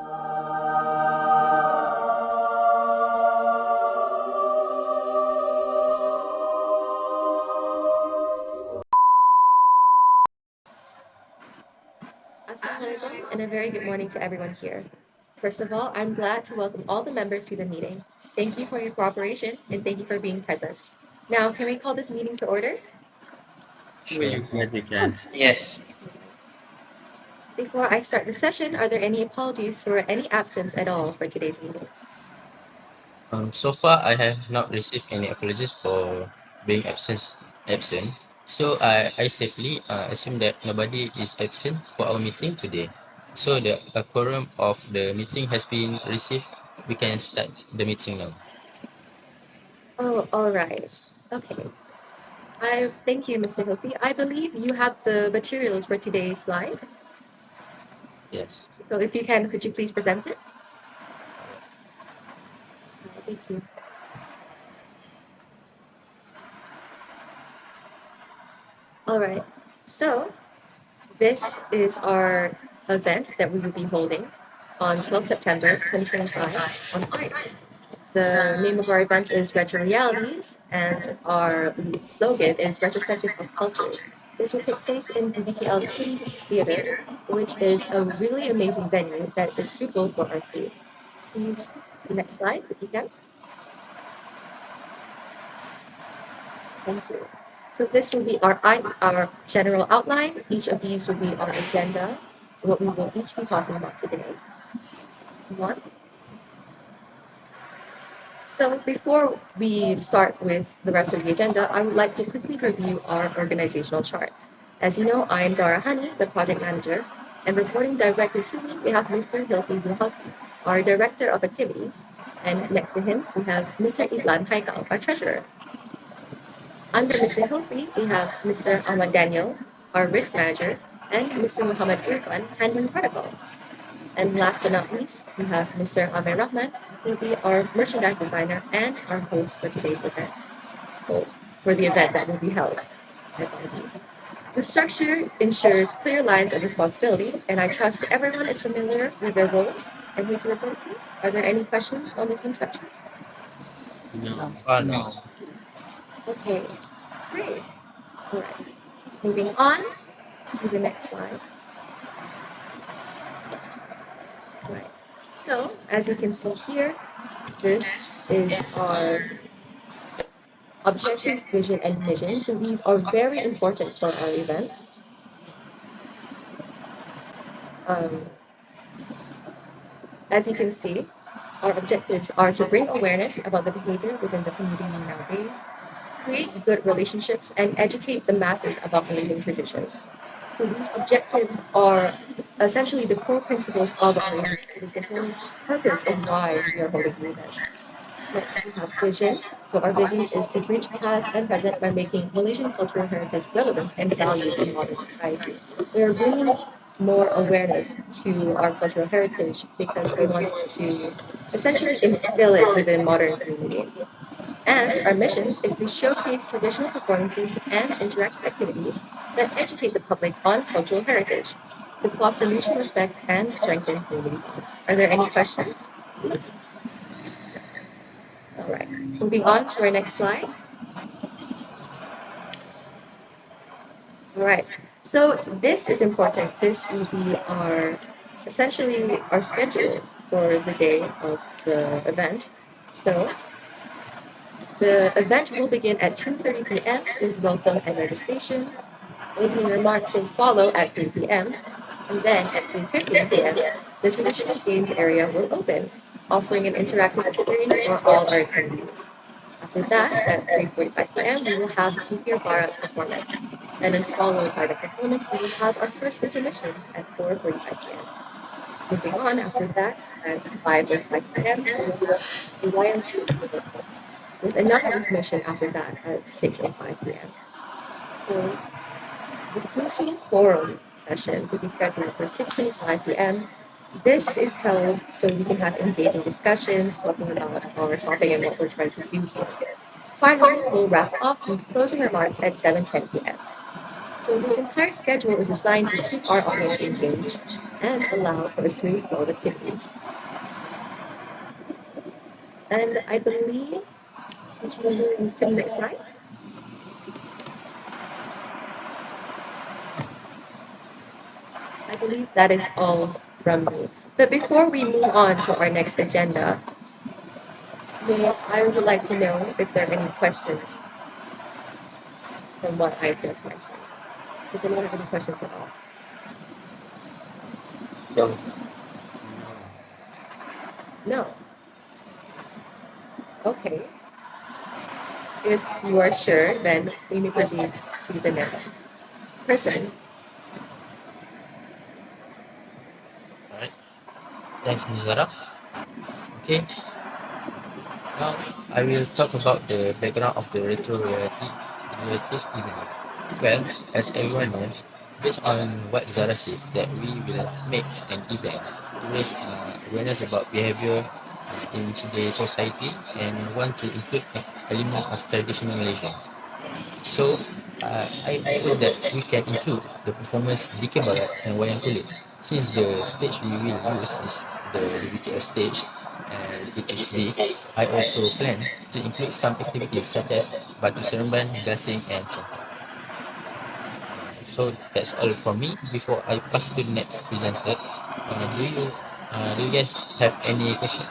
Assalamualaikum and a very good morning to everyone here. First of all, I'm glad to welcome all the members to the meeting. Thank you for your cooperation and thank you for being present. Now, can we call this meeting to order? Sure. Yes, you can. Yes. Before I start the session, are there any apologies for any absence at all for today's meeting? So far, I have not received any apologies for being absent. So I safely assume that nobody is absent for our meeting today. So the quorum of the meeting has been received. We can start the meeting now. Oh, all right. Okay. I thank you, Mr. Hilfi. I believe you have the materials for today's slide. Yes. So if you can, could you please present it? Thank you. All right. So this is our event that we will be holding on 12 September 2025 on Friday. The name of our event is RETROREALITIES, and our slogan is Retrospective of Cultures. This will take place in the BKL City's Theater, which is a really amazing venue that is suitable for our theme. Please, the next slide, if you can. Thank you. So this will be our general outline. Each of these will be our agenda, what we will each be talking about today. One. So before we start with the rest of the agenda, I would like to quickly review our organizational chart. As you know, I am Zara Hani, the project manager, and reporting directly to me, we have Mr. Hilfi Zuhalki, our director of activities, and next to him, we have Mr. Idlan Haikal, our treasurer. Under Mr. Hilfi, we have Mr. Ahmad Daniel, our risk manager, and Mr. Muhammad Irfan, handling protocol. And last but not least, we have Mr. Amir Rahman, who will be our merchandise designer and our host for today's event, well, for the event that will be held. My apologies. The structure ensures clear lines of responsibility, and I trust everyone is familiar with their roles and who to report to. Are there any questions on the team structure? No. Far no. Okay, great. All right. Moving on to the next slide. Right. So, as you can see here, this is our objectives, vision, and mission. So these are very important for our event. Um, as you can see, our objectives are to bring awareness about the behavior within the community nowadays, create good relationships, and educate the masses about Malaysian traditions. So these objectives are essentially the core principles of our event. It is the whole purpose of why we are holding the event. Next, we have vision. So our vision is to bridge past and present by making Malaysian cultural heritage relevant and valued in modern society. We are bringing more awareness to our cultural heritage because we want to essentially instill it within modern community. And our mission is to showcase traditional performances and interactive activities that educate the public on cultural heritage to foster mutual respect and strengthen community bonds. Are there any questions? Please. All right, moving on to our next slide. All right, so this is important. This will be essentially our schedule for the day of the event. So the event will begin at 2:30 p.m. with welcome and registration. Opening remarks will follow at 3 p.m. And then at 3:15 p.m., the traditional games area will open, offering an interactive experience for all our attendees. After that, at 3:45 p.m., we will have the Gear Bar performance. And then followed by the performance, we will have our first intermission at 4:45 p.m. Moving on, after that, at 5:05 p.m., we will have a YMC with another intermission after that at 6:05 p.m. So the crucial forum session will be scheduled for 6:25 p.m. This is held so we can have engaging discussions talking about our topic and what we're trying to do here. Finally, we'll wrap up with closing remarks at 7:10 p.m. So this entire schedule is designed to keep our audience engaged, and allow for a smooth flow of activities. And I believe we should move to the next slide. I believe that is all from me. But before we move on to our next agenda, I would like to know if there are any questions from what I've just mentioned. Does anyone have any questions at all? So, No. Okay. If you are sure, then we may proceed to the next person. alright. Thanks, Ms. Zara. Okay, now I will talk about the background of the realities event. Well, as everyone knows, based on what Zara says, that we will make an event to raise awareness about behavior in today's society and want to include an element of traditional Malaysia. So, I propose that we can include the performance Dike Barat and Wayang Kulit. Since the stage we will use is the BTS stage and it is big, I also plan to include some activities such as Batu Seremban, Gasing, and Contoh. So that's all from me. Before I pass to the next presenter, do you guys have any questions?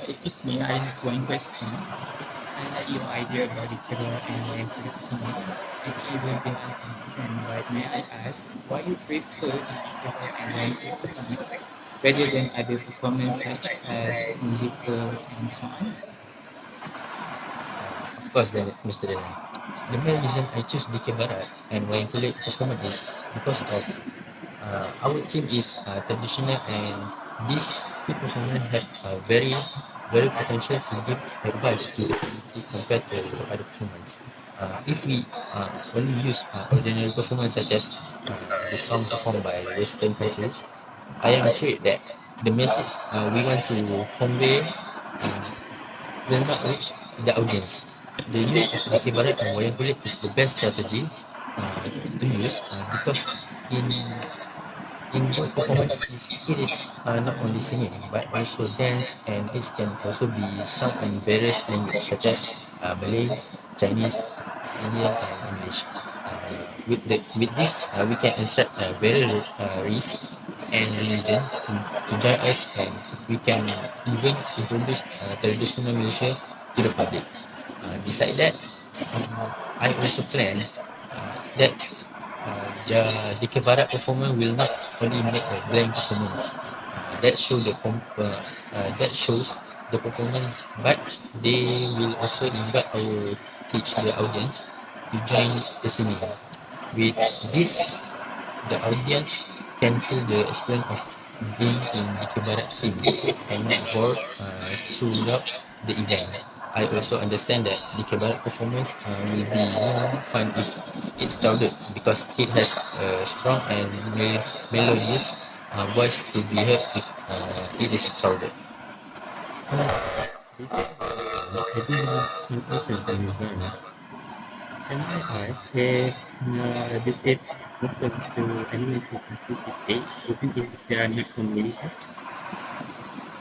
Excuse me, I have one question. I like your idea about the camera and wine performance. I think it will be an confusion, but may I ask why you prefer the camera and wine performance rather than other performance such as musical and so on? Of course, then, Mr. Dylan. The main reason I choose DK Barat and Wayang Kulit performance is because of our team is traditional and these two performers have a very potential to give advice to the community compared to other performance. If we only use ordinary performance such as the song performed by Western countries, I am afraid that the message we want to convey uh, will not reach the audience. The use of DK Barat and Wayang Kulit is the best strategy to use because in both performance it is not only singing but also dance and it can also be sung in various languages such as Malay, Chinese, Indian and English. With this we can attract various race and religion to join us and we can even introduce traditional Malaysia to the public. Beside that, I also plan that the Barat performer will not only make a blank performance that shows the performance, but they will also invite our teach the audience to join the singing. With this, the audience can feel the experience of being in the Barat team and not bored throughout the event. I also understand that the Barat performance will be more fun if it's crowded because it has a strong and melodious voice to be heard if it is crowded. Before we move on, I do have some questions for Ms. Zara. Can I ask if this event is open to anyone to participate, even if they are not from Malaysia?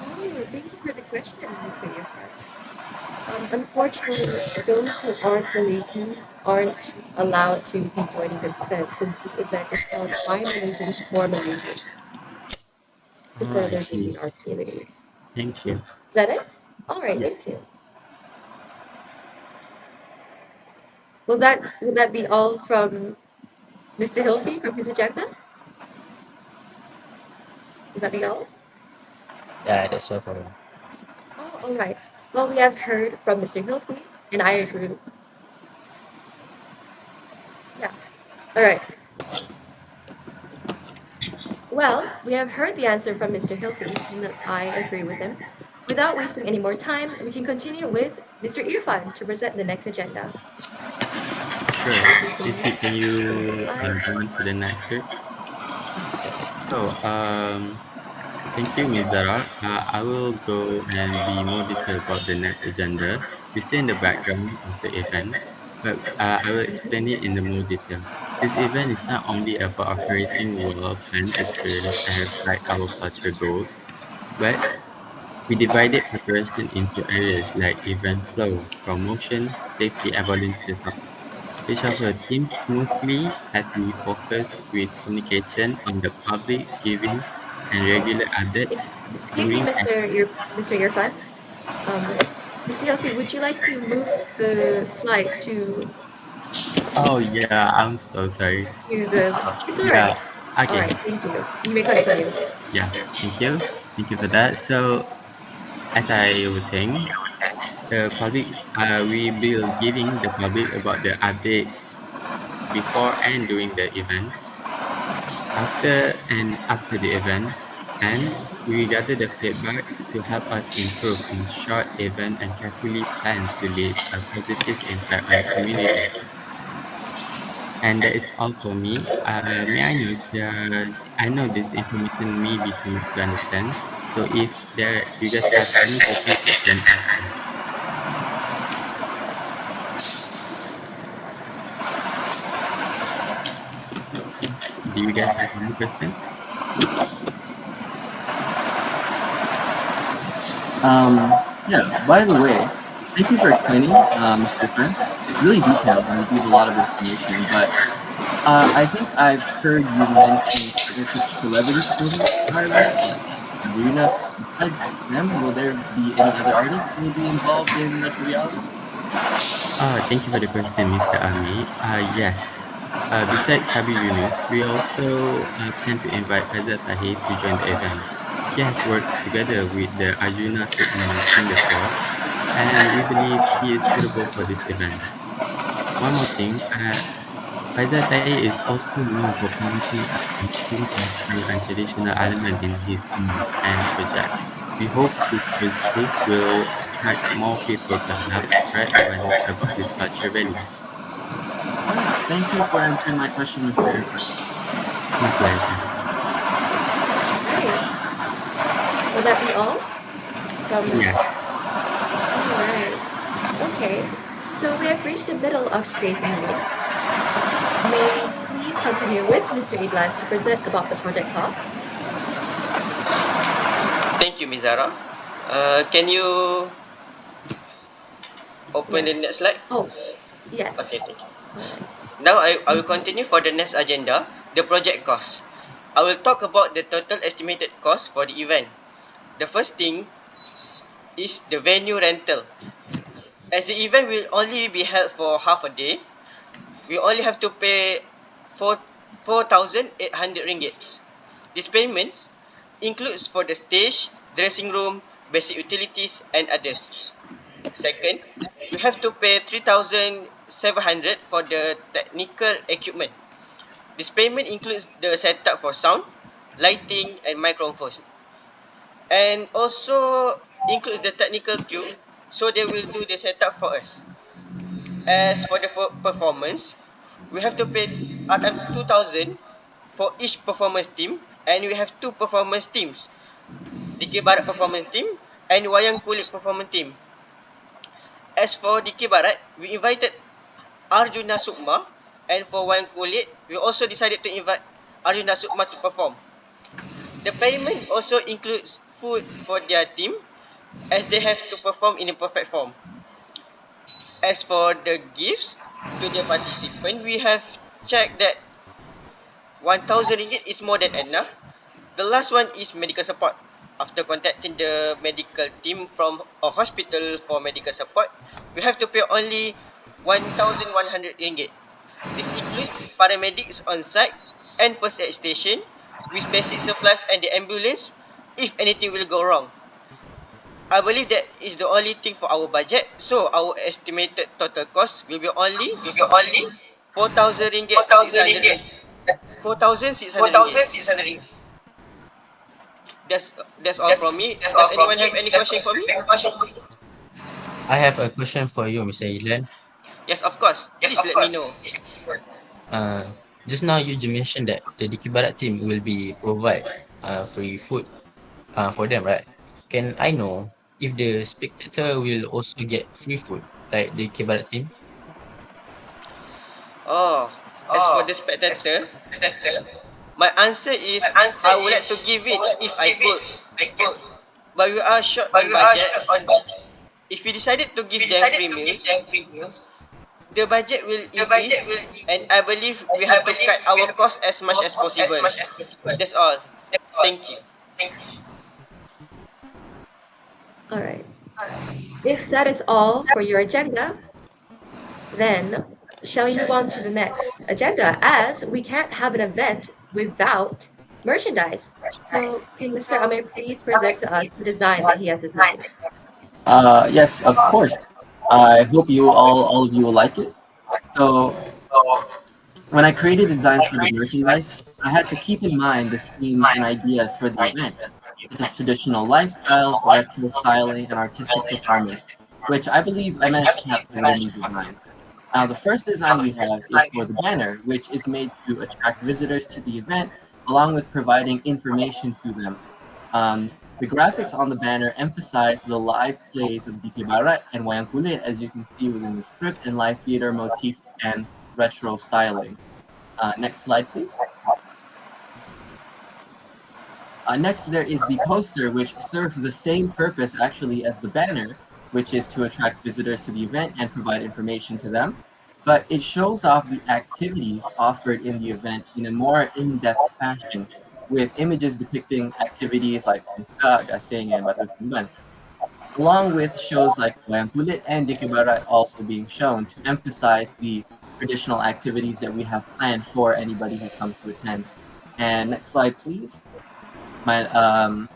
Oh, thank you for the question, Mr. Irfan. Unfortunately, those who aren't Malaysian aren't allowed to be joining this event since this event is held by Malaysians for Malaysians to Ah, I further see. deepen our community. Thank you. Is that it? All right, Yeah. thank you. Will that be all from Mr. Hilfi from his agenda? Will that be all? Yeah, that's all for me. Oh, all right. Well, we have heard from Mr. Hilfi, and I agree. Yeah. All right. Well, we have heard the answer from Mr. Hilfi, and I agree with him. Without wasting any more time, we can continue with Mr. Irfan to present the next agenda. Sure. If you can If can go to the you slide. go on to the next script? Yeah. So, thank you, Ms. Zara. I will go and be more detailed about the next agenda. We stay in the background of the event, but I will explain it in the more detail. This event is not only about creating well-planned experience alongside our culture goals, but we divided preparation into areas like event flow, promotion, safety, and volunteer support, which of our teams smoothly as we focus with communication on the public giving and regular update Excuse me, during. Mr. Irfan. Um, Mr. Yelfi, would you like to move the slide Oh yeah, I'm so sorry. to the? It's all Yeah, right. All okay, right, thank you. You may continue. yeah, thank you for that. So as I was saying, the public, we will giving the public about the update before and during the event, after the event, and we gather the feedback to help us improve in short event and carefully plan to leave a positive impact on the community. And that is all for me. May I know I know this information may be too much to understand. So if there you guys have any questions, you can ask me. Do you guys have any question? Yeah, by the way, thank you for explaining, Mr. Fan. It's really detailed and you gave a lot of information, but I think I've heard you mention partnership with celebrities for our event, like Sabrina's. Besides them, will there be any other artists who will be involved in Retro Realities? Thank you for the question, Mr. Ami. Yes. Besides Sabi Yunus, we also plan to invite Faizal Tahir to join the event. He has worked together with the Arjuna Sukma team before, and we believe he is suitable for this event. One more thing, Faizal Tahir is also known for promoting and including cultural and traditional elements in his art and project. We hope his perspective will attract more people to help spread awareness about this culture value. All right, thank you for answering my question, Mr. Irfan. My pleasure. All right. Will that be all from? Yes. All right. Okay. So we have reached the middle of today's meeting. May we please continue with Mr. Idlan to present about the project cost? Thank you, Mizara. Can you open the Yes. next slide? Oh, yes. Okay, thank you. All right. Now I will continue for the next agenda, the project cost. I will talk about the total estimated cost for the event. The first thing is the venue rental. As the event will only be held for half a day, we only have to pay 4,800 ringgits. This payment includes for the stage, dressing room, basic utilities, and others. Second, we have to pay 3,700 for the technical equipment. This payment includes the setup for sound, lighting, and microphones, and also includes the technical crew, so they will do the setup for us. As for the performance, we have to pay 2,000 for each performance team, and we have two performance teams, DK Barat performance team and Wayang Kulit performance team. As for DK Barat, we invited Arjuna Sukma, and for Wayang Kulit, we also decided to invite Arjuna Sukma to perform. The payment also includes food for their team, as they have to perform in a perfect form. As for the gifts to the participant, we have checked that 1,000 ringgit is more than enough. The last one is medical support. After contacting the medical team from a hospital for medical support, we have to pay only 1,100 ringgit. This includes paramedics on site and first aid station with basic supplies and the ambulance if anything will go wrong. I believe that is the only thing for our budget, so our estimated total cost will be only 4,000 ringgit 600 4,600 ringgit. That's all from me. Does anyone have any question for me? I have a question for you, Mr. Ilan. Yes, of course. Please let me know. Uh, just now you just mentioned that the Diki Barat team will be provide free food for them, right? Can I know if the spectator will also get free food like the Diki Barat team? Oh, as for the spectator, my answer is I would like to give it if I could, but we are short on budget. If we decided to give them free meals, the budget will increase, and I believe we have to cut our cost as much as possible. That's all. Thank you. All right. If that is all for your agenda, then shall we move on to the next agenda as we can't have an event without merchandise. So can Mr. Amir please present to us the design that he has designed? Yes, of course. I hope all of you will like it. So when I created designs for the merchandise, I had to keep in mind the themes and ideas for the event, such as traditional lifestyles, retro styling, and artistic performance, which I believe I managed to capture within these designs. Now, the first design we have is for the banner, which is made to attract visitors to the event, along with providing information to them. The graphics on the banner emphasize the live plays of Dike Barat and Wayang Kulit, as you can see within the script and live theater motifs and retro styling. Next slide, please. Next, there is the poster, which serves the same purpose actually as the banner, which is to attract visitors to the event and provide information to them. But it shows off the activities offered in the event in a more in-depth fashion, with images depicting activities like Tangka, Gasing, and Batu Tumban, along with shows like Wayang Kulit and Dikibara also being shown to emphasize the traditional activities that we have planned for anybody who comes to attend. And next slide, please. My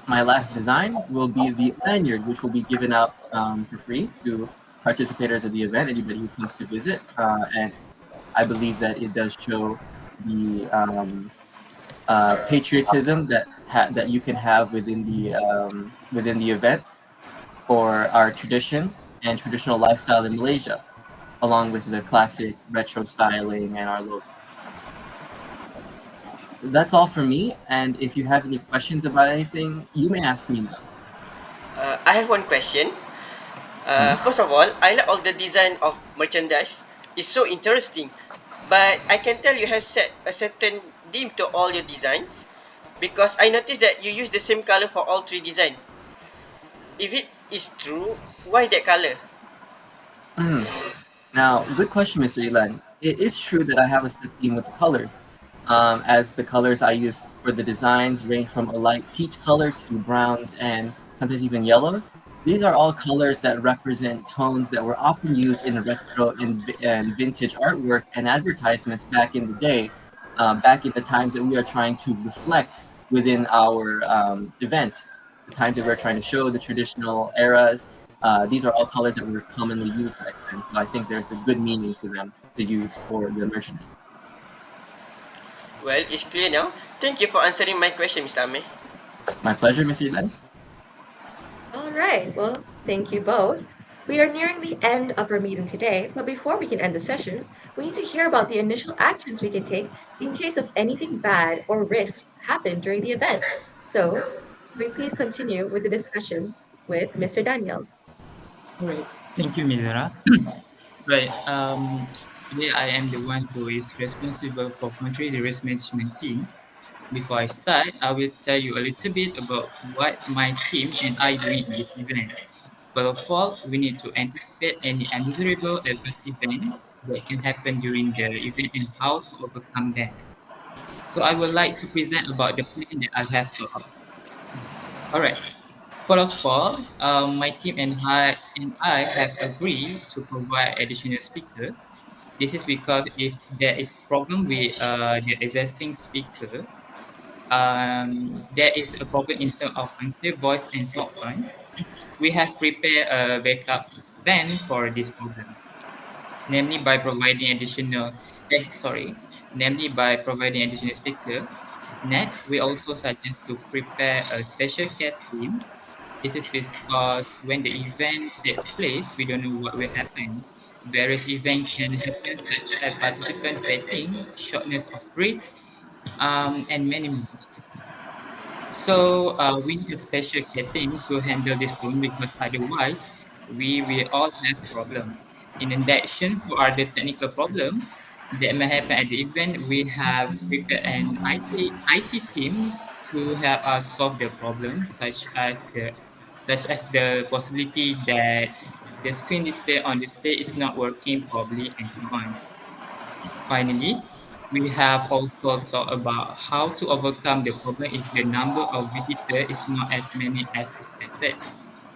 my last design will be the lanyard, which will be given out for free to participators of the event, anybody who comes to visit. And I believe that it does show the patriotism that you can have within the event for our tradition and traditional lifestyle in Malaysia, along with the classic retro styling and our logo. That's all for me. And if you have any questions about anything, you may ask me now. I have one question. Mhm. First of all, I like all the design of merchandise. It's so interesting. But I can tell you have set a certain theme to all your designs because I noticed that you use the same color for all three design. If it is true, why that color? Mm. Now, good question, Mr. Ilan. It is true that I have a set theme with the colors, as the colors I use for the designs range from a light peach color to browns and sometimes even yellows. These are all colors that represent tones that were often used in retro and vintage artwork and advertisements back in the day, back in the times that we are trying to reflect within our event, the times that we're trying to show the traditional eras. These are all colors that were commonly used back then, so I think there's a good meaning to them to use for the merchandise. Well, it's clear now. Thank you for answering my question, Mr. Amir. My pleasure, Mr. Ilan. All right. Well, thank you both. We are nearing the end of our meeting today, but before we can end the session, we need to hear about the initial actions we can take in case of anything bad or risk happen during the event. So, can we please continue with the discussion with Mr. Daniel? All right. Thank you, Mizara. Right. Today I am the one who is responsible for controlling the risk management team. Before I start, I will tell you a little bit about what my team and I doing in this event. First of all, we need to anticipate any undesirable adverse event that can happen during the event and how to overcome them. So I would like to present about the plan that I have thought of. All right. First of all, my team and I have agreed to provide additional speaker. This is because if there is problem with the existing speaker, there is a problem in terms of unclear voice and soft tone. We have prepared a backup plan for this problem, namely by providing additional, namely by providing additional speaker. Next, we also suggest to prepare a special care team. This is because when the event takes place, we don't know what will happen. Various events can happen, such as participant fatigue, shortness of breath, and many more. So we need a special care team to handle this problem because otherwise we will all have problem. In addition, for other technical problem, that may happen at the event, we have prepared an IT team to help us solve the problem, such as the possibility that the screen display on the stage is not working properly and so on. Finally, we have also talked about how to overcome the problem if the number of visitors is not as many as expected.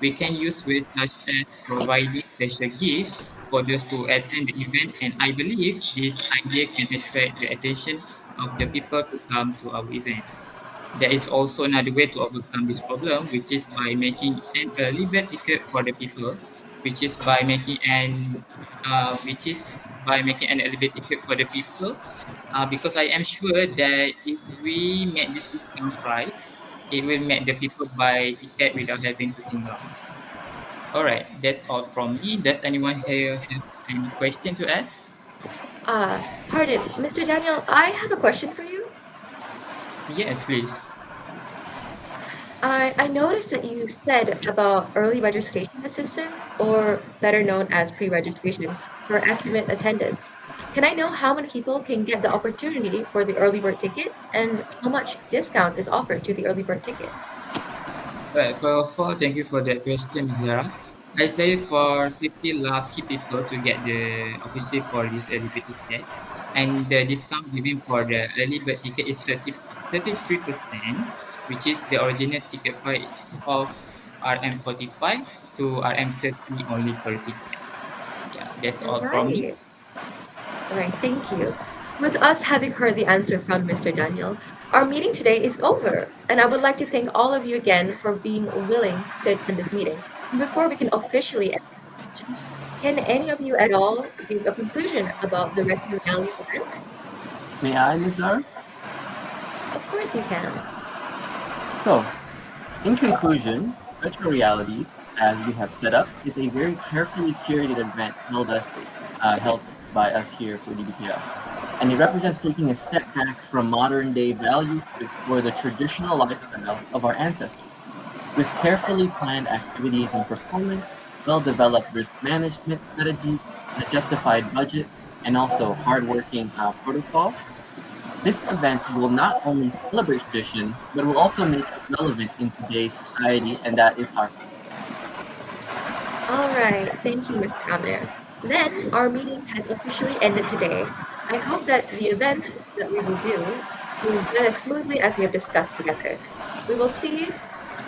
We can use ways such as providing special gifts for those who attend the event, and I believe this idea can attract the attention of the people to come to our event. There is also another way to overcome this problem, which is by making an early bird ticket for the people, which is by making an which is by making an early bird ticket for the people, because I am sure that if we make this discount price, it will make the people buy ticket without having to think long. All right, that's all from me. Does anyone here have any question to ask? Pardon, Mr. Daniel, I have a question for you. Yes, please. I noticed that you said about early registration assistant, or better known as pre-registration, for estimate attendance. Can I know how many people can get the opportunity for the early bird ticket and how much discount is offered to the early bird ticket? Right, for thank you for that question, Ms. Zara. I say for 50 lucky people to get the opportunity for this early bird ticket, and the discount given for the early bird ticket is 33%, which is the original ticket price of RM45 to RM30 only per ticket. Yeah, that's All all from me. right. All right, thank you. With us having heard the answer from Mr. Daniel, our meeting today is over, and I would like to thank all of you again for being willing to attend this meeting. Before we can officially end the session, can any of you at all give a conclusion about the Retro Realities event? May I, Ms. Zara? Of course you can. So, in conclusion, Retro Realities, as we have set up, is a very carefully curated event held by us here for DBKL. And it represents taking a step back from modern day values to explore the traditional lifestyles of our ancestors. With carefully planned activities and performance, well developed risk management strategies, a justified budget, and also hardworking protocol, this event will not only celebrate tradition, but will also make it relevant in today's society, and that is our hope. All right, thank you, Mr. Amir. Then our meeting has officially ended today. I hope that the event that we will do will go as smoothly as we have discussed together. We will see,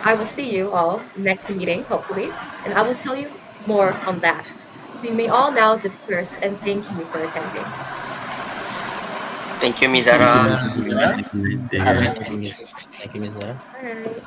I will see you all next meeting, hopefully, and I will tell you more on that. So you may all now disperse and thank you for attending. Thank you, Thank you, Thank you, Mizara. Mr. Ms. Thank you, Zara. Zara. Have a nice Have a day. nice Thank day. you, Miss. Thank you, Miss Zara. All right.